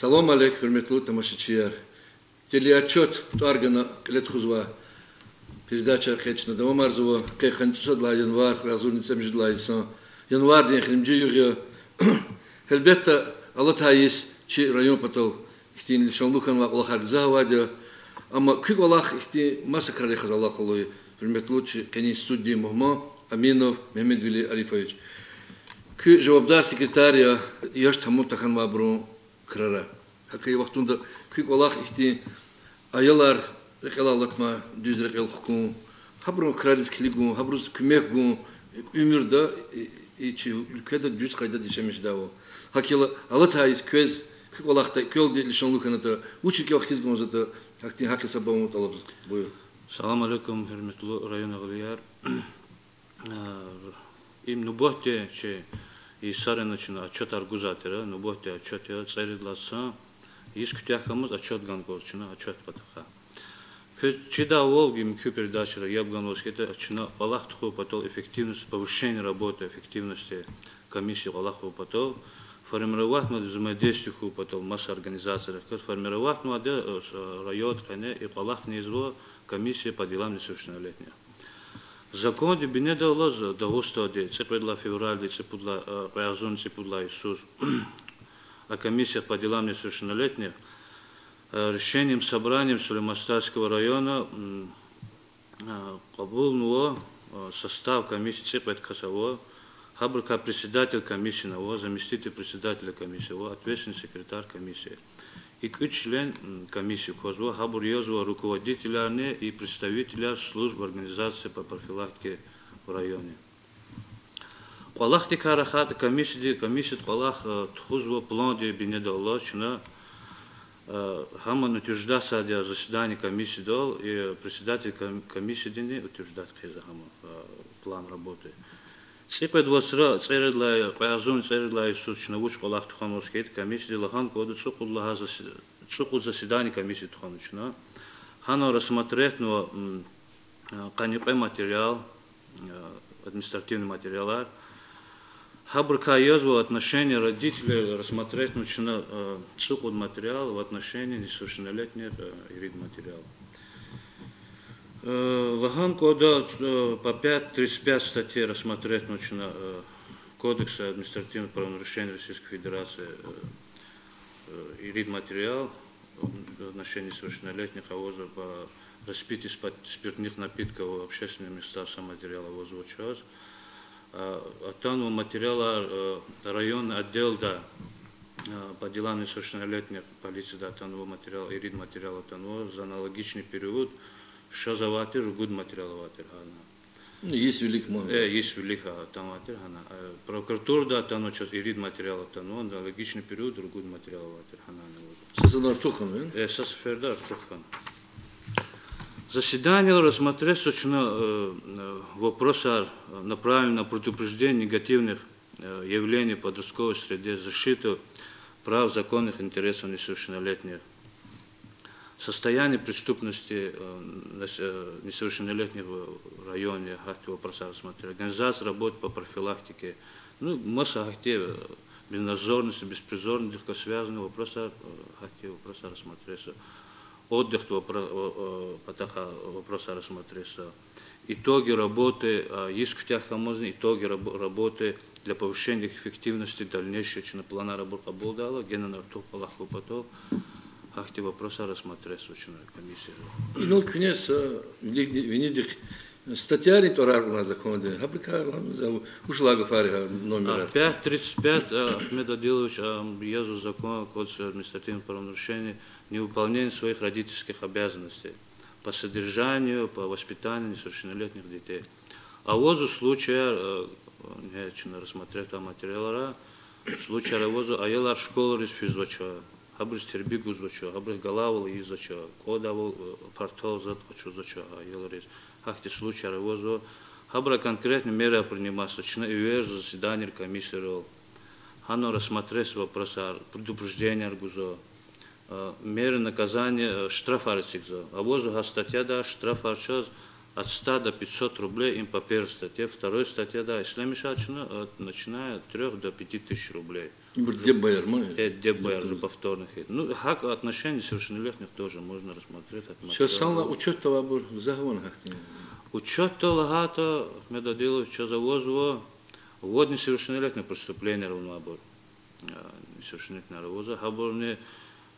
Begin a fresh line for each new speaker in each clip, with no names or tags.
Салом алейк, хурметлу тамашачияр. Телеотчет Таргана Летхузва. Передача Хечна Дамамарзова. Кайханчусадла январ, разурница междлайсан. Январ день хримджиюрья. Хельбетта Алатаис, чи район потол. Ихтин Шанлухан Вахаргза Вадя. Ама кик Аллах ихти массакрали хазаллахулуй. Хурметлу чи кени студии Мухма Аминов Мехмедвили Арифович. Ки жавабдар секретаря яш таму тахан вабру крара. Хакай вақтунда кик Аллах ихти аялар рекалалатма düz rekal hukun. Habru kraliz kiligum, habru kümekgum, ümürde içi ülkede düz kayda dişemiş da o. Hakila Alatayız köz kik Allah'ta köl diye lişanlıkanıda uçuk yıl hizgumuzda haktin hakkı sabahımı talabız. Buyur.
Salam aleykum hürmetli rayon ağalar. Им нуботе че и сареначина отчет аргузатера, нуботе отчет я царидласа, искутяхамыз отчет гангорчина отчет патаха. Чида волги микю передачера ябгановские отчина Аллахтуху потол эффективность повышение работы эффективности комиссии Аллаху потол формировать на взаимодействие потол масса организаций, формировать на район хане и Аллах не изво комиссия по делам несовершеннолетних. Закон де бинеда Аллах да устаде цепедла февраль де цепудла разун цепудла Иисус, а комиссия по делам несовершеннолетних решением собранием Сулейманстарского района побыл состав комиссии цепет касаво, хабрка председатель комиссии наво, заместитель председателя комиссии, ответственный секретарь комиссии. И член комиссии Козва, хабур Йозва, руководителя и представителя служб организации по профилактике в районе. Аллах тикарахат комиссия Аллах тхузва план де бинеда Аллахчина, хаман утверждаться для заседания комиссии дал и председатель комиссии дни утверждать план работы. Цепет восра цередла паязун цередла Иисусчина уч Аллах тухановские комиссии лахан коду цукулла цукул заседание комиссии туханучна. Хано рассмотреть но канипе материал административный материал. Хабрка язва отношения родителей рассмотреть нужно цукул материал в отношении несовершеннолетних ирид материал. Вахан кода по 5.35 статье рассмотреть нужно Кодекса административных правонарушений Российской Федерации ирид материал в отношении несовершеннолетних авозов по распитию спиртных напитков в общественных местах самоматериала авозов час. А там материала районный отдел да по делам несовершеннолетних полиции да там материал ирид материала там за аналогичный период что за ватер гуд материал ватер хана.
Есть велик мага.
Есть велика там ватер хана. Прокуратура да там сейчас ирид материала там аналогичный период гуд материал ватер хана.
Сасадар Тухан,
Сасфердар Тухан. Заседание рассмотреть сочно вопросы направлены на предупреждение негативных явлений в подростковой среде, защиту прав законных интересов несовершеннолетних, состояние преступности несовершеннолетних в районе, вопросы рассмотреть, организация работы по профилактике, масса активов, безнадзорности, беспризорности, связанные вопросы рассмотреть. Отдых вопроса рассмотреться. Итоги работы, есть у тебя итоги работы для повышения эффективности дальнейшего плана работы обладала, гена на то полаху потом, ахти вопроса рассмотреться очень комиссия.
Ну, конечно, винидик статья не торар у нас законе, хабрика ушла гафариха номера.
5.35 Ахмед Адилович язу закон Кодекса административных правонарушений невыполнение своих родительских обязанностей по содержанию, по воспитанию несовершеннолетних детей. А возу случая, не рассмотреть там материала, случая возу аялар школы из физоча, абрис терби гузвоча, абрис галавал изоча, кодавал портал затвочу зача, аялар из ахти случая возу, абра конкретно меры приниматься, чна и веж заседание комиссии рол, хано рассмотреть вопросы предупреждения аргузо. Меры наказания штрафарцикза. А возу статья да штрафарчаз от 100 до 500 рублей им по первой статье, второй статье да ислямишачина начиная от 3 до 5 тысяч рублей.
Деп бояр,
Деп бояр же повторных. Ну, хак отношений совершеннолетних тоже можно рассмотреть.
Сейчас сам учет того был заговор хактин.
Учет то лагато медодилов, что завозво, вот несовершеннолетнее преступление равнобор. Несовершеннолетное равоза, хаборне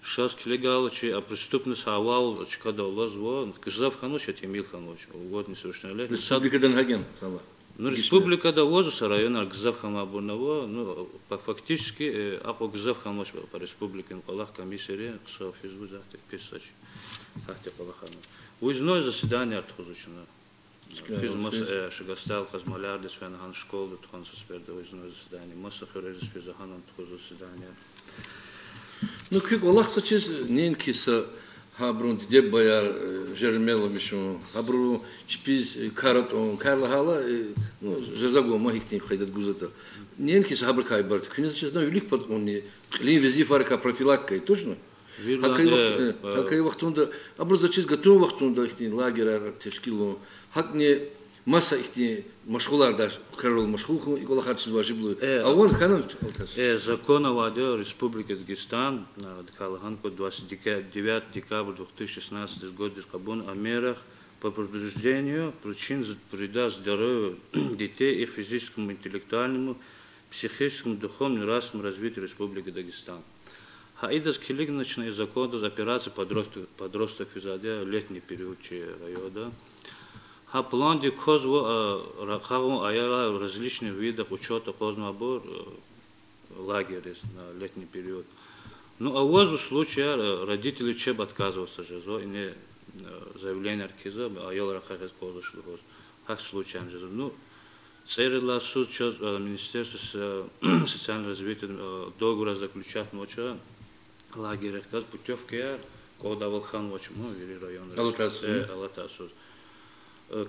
сейчас легал, че преступность хавал, когда лазво, кызав ханоч, это Эмил ханоч, вот несовершеннолетний.
Республика Денгаген, сама.
Ну, республика Давоза, района Гзавхамабурного, ну, фактически, по Гзавхамош по республике Палах комиссаре, что физбу захтек писач, захтек Палахану. Уездное заседание отхозучено. Физмос Шагастал, Казмаляр, Десвенаган школы, Тхон Сосперда, уездное заседание. Моса Херез Физахан, отхоз заседание.
Ну, как Аллах сочез, ненькиса, Хабрун деп бояр жермело мишун. Хабру чпиз каратон карлахала ну жазаго махиктин хайдат гузата. Ненкис хабр хайбарт. Күнес честно юлик под он не лин визифарка профилактика точно. Хакай вахтунда абру зачиз гатун вахтунда ихтин лагерар тешкилу. Хак не масса ихтин машгулар даш карол машгул и Аллах чиз важиблу. А он ханам алтас.
Закон о воде Республики Дагестан на Калаханку 29 декабря 2016 года о мерах по предупреждению причин вреда здоровью детей, их физическому, интеллектуальному, психическому, духовному и расовому развитию Республики Дагестан. Хаидас килигначный закон операции подросток физаде летний период района. Планде козво рахагу аяла различных видов учета кознабор лагеря на летний период. Ну а в возу случае родители чеб отказываются жезо и не заявление архиза, аяла рахагез козо шлюхоз. Как случаем жезо. Ну церила суд чез Министерство социального развития договор заключат ночью лагеря каз путевки кода Волхан ночью вели район. Алатасус.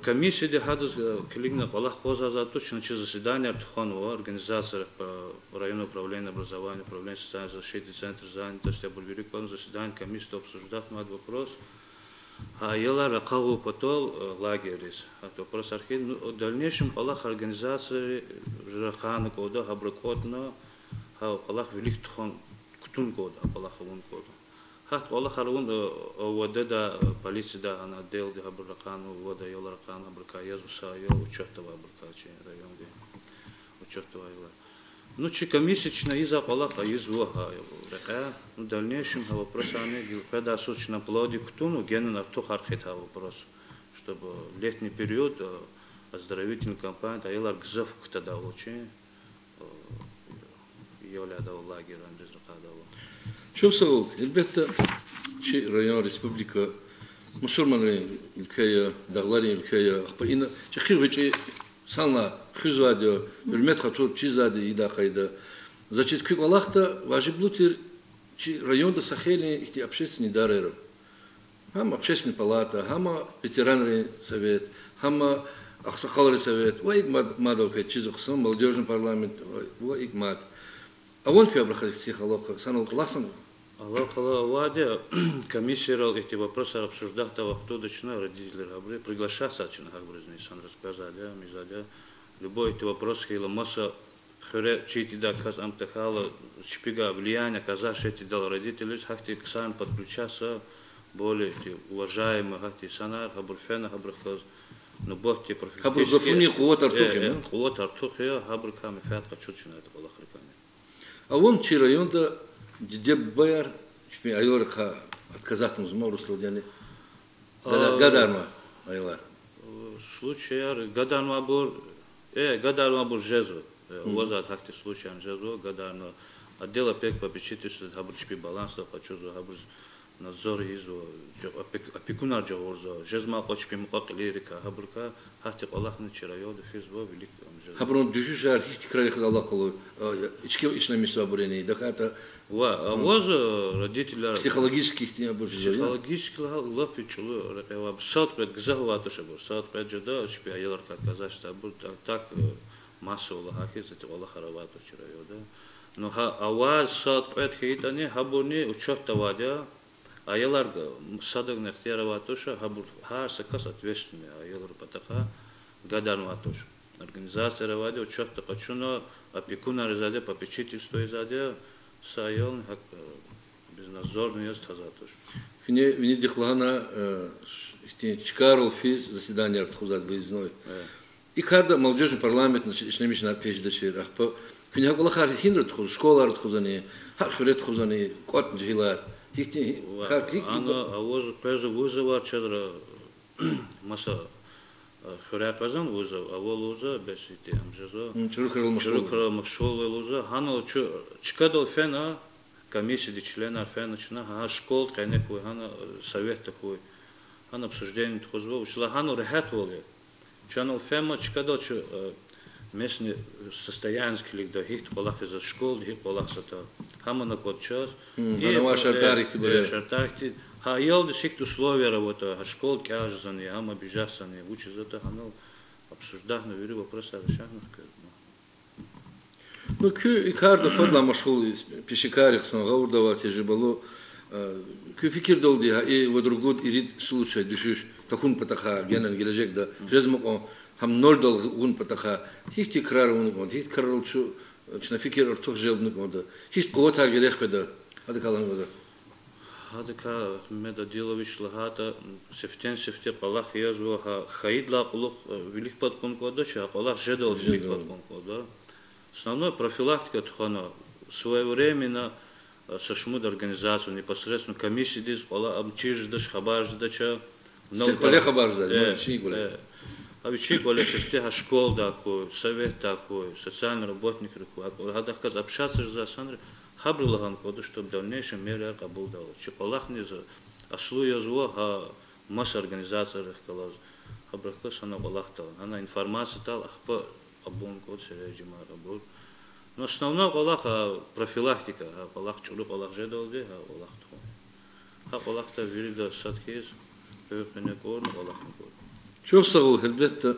Комиссия дехадус клигна Аллах хоза за точно через заседание Артханова, организация по району управления образования, управления социальной защиты, центр занятости, обурберик, по заседанию комиссии обсуждать над вопрос. А ела ракаву потол лагерис. А вопрос архив. В дальнейшем Аллах организации Жирахана кода, Хабракотна, Аллах велик тхон ктун кода, Аллах вон кода. Хат Аллах харун вода да полиция да она отдел да Хабракану вода ела ракана Хабрака Язуса я учетова Хабракачи район где учетова ела. Ну чи комиссия из-за Аллаха из-за в дальнейшем вопрос они когда сучно плоди ктуну гены на то хархит вопрос чтобы летний период оздоровительная кампания да ела гзав тогда очень yola da лагерь Анджизракадова.
Çok sağ ol. Elbette rayon Respublika Müslümanların ülkeye, dağların ülkeye, yine çıkıyor ve sanla hızvadı, hürmet hatır çizadı idakaydı. Зачем как Аллах то важиблутир район до Сахели их общественные дары. Хама общественная палата, хама ветеранный совет, хама ахсакалный совет, ваик мадовка чизуксан, молодежный парламент, ваик мад. А он как обрахали всех Аллаха, санал классом.
Аллах Ваде комиссия эти вопросы обсуждал того, кто начинал родители Габри, приглашаться начинал Габри, сан рассказали, мизаля, любой эти вопросы, хила масса хре чити да каз амтахала чпига влияние казаши эти дал родители, хахти сам подключаться более уважаемые хахти санар Габрфена Габрхаз, но бог те профессиональные.
Габрфуни хуот артухи,
хуот артухи, Габрками фятка чучина это Аллах реками.
А он чи район-то Дед Бояр, Айларха отказатым змору слудяне. Гадарма Айлар.
Случай Гадарма бур жезу. Возат хакти случаем жезу Гадарма. Отдел опек попечительства Габрчпи баланса хочу за Габрз надзор изо опекунар жогорзо жезма почпи муқақилирика Габрка хакти Аллахны чирайоды физбо велик жезу.
Габрон düşüşer hiç tikrarlık Аллах кылы. İçki işlemesi var buraya. Dakata
воз родители
психологических тем больше.
Психологически лапичулы сад пред гзахватуша был сад пред жада шпи аялар как казаш табур так массово хакис это Аллах харавату чирайода. Но аваз сад пред хейтане хабурни учеттавадя аялар садак нехтераватуша хабур хар сакас ответственный аялар патаха гадарватуш. Организация равади учетта почуно опекунар заде, попечительство заде, сайон безнадзорный есть тазатуш.
Вини дихлана чкарл физ заседание Артхузат выездной. И когда молодежный парламент начнемиш на печь дочер. Вини хаглахар хиндрат хуз школа Артхузани, хахрет хузани, кот джила.
Ана авоз пежа вызова чедра маса храпазан вызов, авол уза бесите амжазо. Чурухрал макшол велуза. Хана чкадал фена комиссии члена фена чна ха школ кайнекой хана совет такой. Хана обсуждение тхузво ушла хану рехат воле. Чанал фема чкадал местный состоянский лик да хит полах из школ хит полах сата. Хама код час.
И на шартарик себе.
Шартарик. Ха ел десик условия работа, школ кяжзаны, хама бежасаны, учат зато хана обсуждать на веру вопросы решаем.
Ну кю икарда фадла машхул пешикарих сон гаурдават ежебало кю фикир долди и водругуд ирид случай душиш тахун патаха генен гележек да жезмок хам ноль дол гун патаха хихти крар он хихт крарл чу чна фикир артух желбнук он да хихт ковата гелех педа ада калан года
ада ка медадилович лагата сефте палах язва хаидла пулух велик подкон кода ча палах жедол велик подкон кода. Основная профилактика тхана своевременно сошмуд организацию непосредственно комиссии дис пола амчиж даш хабар дача
поле хабар да чигуле
обычай поле сефте школ такой совет такой социальный работник такой хадах общаться за санр хабрлаган коду чтобы в дальнейшем меры кабул дал чепалах не за аслу язва масса организаций рахкалаз хабрахка сана балахтал она информация тал ахпа абон код сережима работ. Но основная Аллаха профилактика, Аллах чулу Аллах жедолде, Аллах тхо. Аллах-то вирида садхиз, пепене корн, Аллах не корн.
Чов сагул хелбетта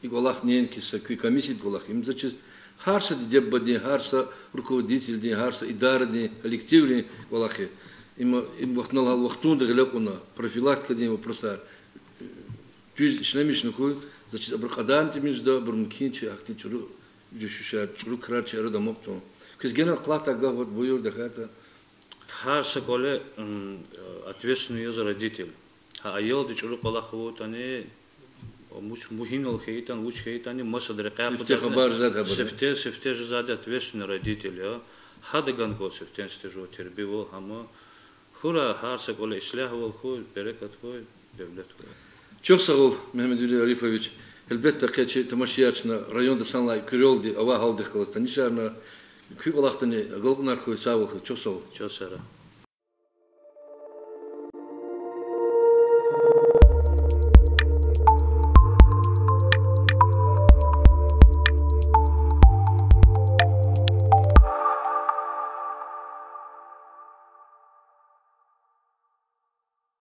и Аллах ненкиса, куй комиссит Аллах им зачис харса деббади, харса руководитель день, харса идара день, коллектив день Аллахе. Им вахнал вахтун даглекуна профилактика день вопроса. Тюз шлемиш накуй. Значит, абракадан тимизда бурмкинчи ахти чуру дюшушар чуру крачи арада мокту. Кыз генерал клата гавот буюр дахата.
Харса коле ответственный за родитель. А ел ди чуру палахвот ани муч мухинол хейтан уч хейтани масадре капа. Сефте же заде ответственный родитель, я. Хадаган гол сефтен стежу тербивол хама. Хура харса коле ислахвол хой берекат хой девлет хой.
Чох сагул Мехмед Юлий Арифович, элбетта кечи тамашиячна районда санлай кюрелди ава халдих каласта нишарна кю Аллахтани голбнар хой савул чох сагул.
Чох сара.